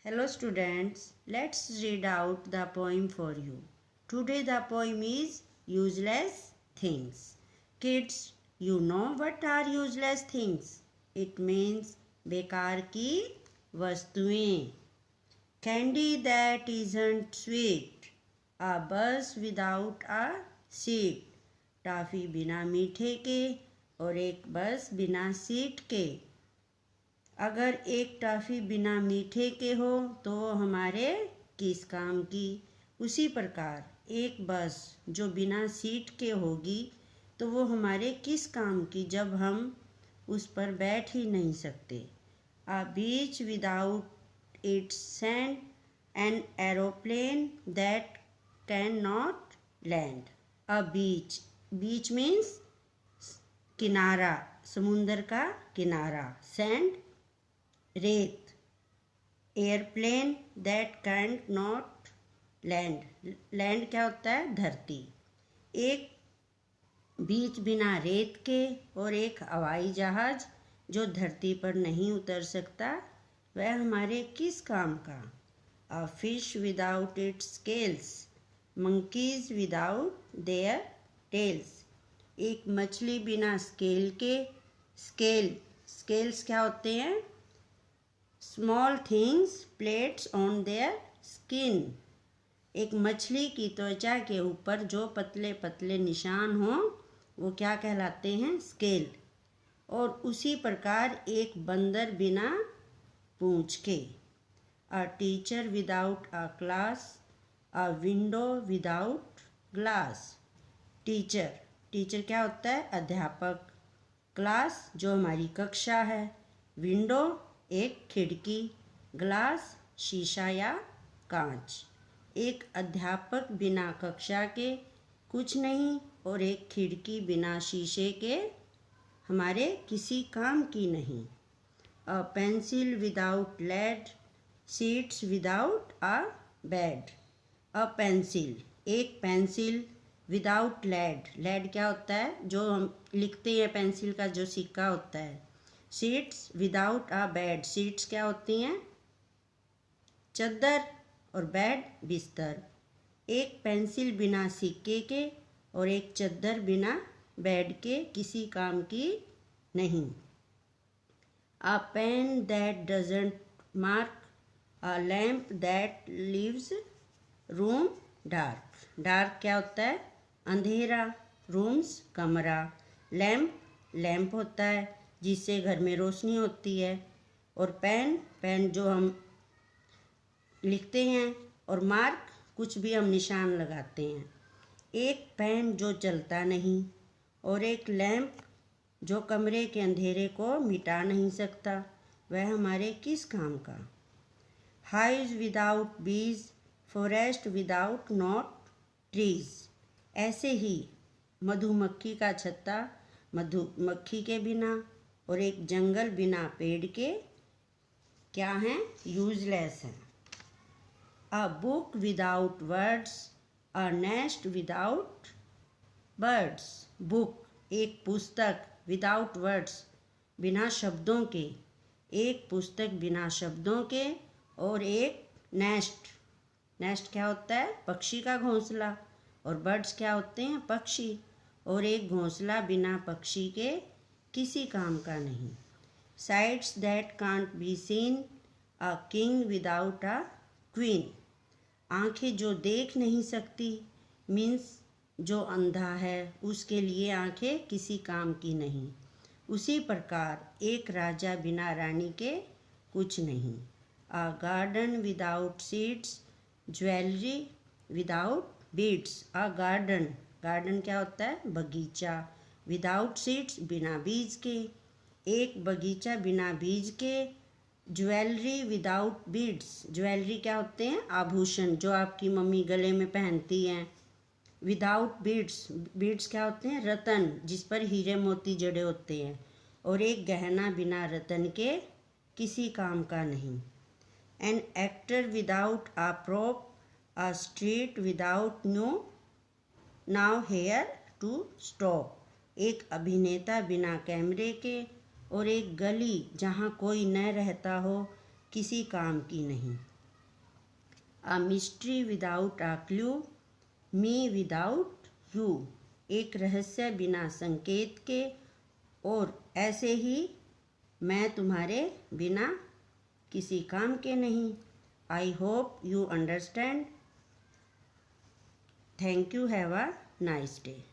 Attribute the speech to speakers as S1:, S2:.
S1: Hello students, let's read out the poem for you. Today the poem is Useless Things. Kids, you know what are useless things? It means बेकार की वस्तुएं. Candy that isn't sweet. A bus without a seat. Toffee बिना मीठे के और एक बस बिना सीट के. अगर एक टॉफ़ी बिना मीठे के हो तो हमारे किस काम की. उसी प्रकार एक बस जो बिना सीट के होगी तो वो हमारे किस काम की जब हम उस पर बैठ ही नहीं सकते. A beach without its sand, an aeroplane that can not land. A beach, beach means किनारा, समुंदर का किनारा. सैंड रेत. Airplane that can not land, land क्या होता है? धरती. एक बीच बिना रेत के और एक हवाई जहाज जो धरती पर नहीं उतर सकता, वह हमारे किस काम का. A fish without its scales, monkeys without their tales. एक मछली बिना स्केल के. स्केल्स क्या होते हैं? Small things plates on their skin. एक मछली की त्वचा के ऊपर जो पतले पतले निशान हों वो क्या कहलाते हैं? स्केल. और उसी प्रकार एक बंदर बिना पूंछ के. A teacher without a class, a window without glass. Teacher क्या होता है? अध्यापक. क्लास जो हमारी कक्षा है. विंडो एक खिड़की. ग्लास शीशा या कांच. एक अध्यापक बिना कक्षा के कुछ नहीं और एक खिड़की बिना शीशे के हमारे किसी काम की नहीं. A pencil without lead, seats without a bed. A pencil, एक पेंसिल विदाउट लेड. लेड क्या होता है? जो हम लिखते हैं पेंसिल का जो सिक्का होता है. Seats without a bed. Seats क्या होती हैं? चद्दर. और बेड बिस्तर. एक पेंसिल बिना सिक्के के और एक चद्दर बिना बेड के किसी काम की नहीं. A pen that doesn't mark, a lamp that leaves room dark. Dark क्या होता है? अंधेरा. रूम्स कमरा. लैम्प होता है जिससे घर में रोशनी होती है. और पेन जो हम लिखते हैं. और मार्क कुछ भी हम निशान लगाते हैं. एक पेन जो चलता नहीं और एक लैम्प जो कमरे के अंधेरे को मिटा नहीं सकता, वह हमारे किस काम का. हाइव विदाउट बीज, फॉरेस्ट विदाउट नॉट ट्रीज. ऐसे ही मधुमक्खी का छत्ता मधुमक्खी के बिना और एक जंगल बिना पेड़ के क्या हैं? यूजलेस हैं. A book without words, a nest without birds. Book एक पुस्तक विदाउट वर्ड्स बिना शब्दों के. एक पुस्तक बिना शब्दों के और एक नेस्ट क्या होता है? पक्षी का घोंसला. और बर्ड्स क्या होते हैं? पक्षी. और एक घोंसला बिना पक्षी के किसी काम का नहीं. Sites that can't be seen, a king without a queen. आंखें जो देख नहीं सकती, मीन्स जो अंधा है उसके लिए आंखें किसी काम की नहीं. उसी प्रकार एक राजा बिना रानी के कुछ नहीं. A garden without seeds, jewellery without beads. A garden क्या होता है? बगीचा. विदाउट सीड्स बिना बीज के. एक बगीचा बिना बीज के. Jewellery without beads. ज्वेलरी क्या होते हैं? आभूषण जो आपकी मम्मी गले में पहनती हैं. विदाउट बीड्स क्या होते हैं? रतन जिस पर हीरे मोती जड़े होते हैं. और एक गहना बिना रतन के किसी काम का नहीं. An actor without a prop, a street without nowhere to stop. एक अभिनेता बिना कैमरे के और एक गली जहाँ कोई न रहता हो किसी काम की नहीं. A mystery without a clue, me without you, एक रहस्य बिना संकेत के, और ऐसे ही मैं तुम्हारे बिना किसी काम के नहीं। I hope you understand. Thank you. Have a nice day.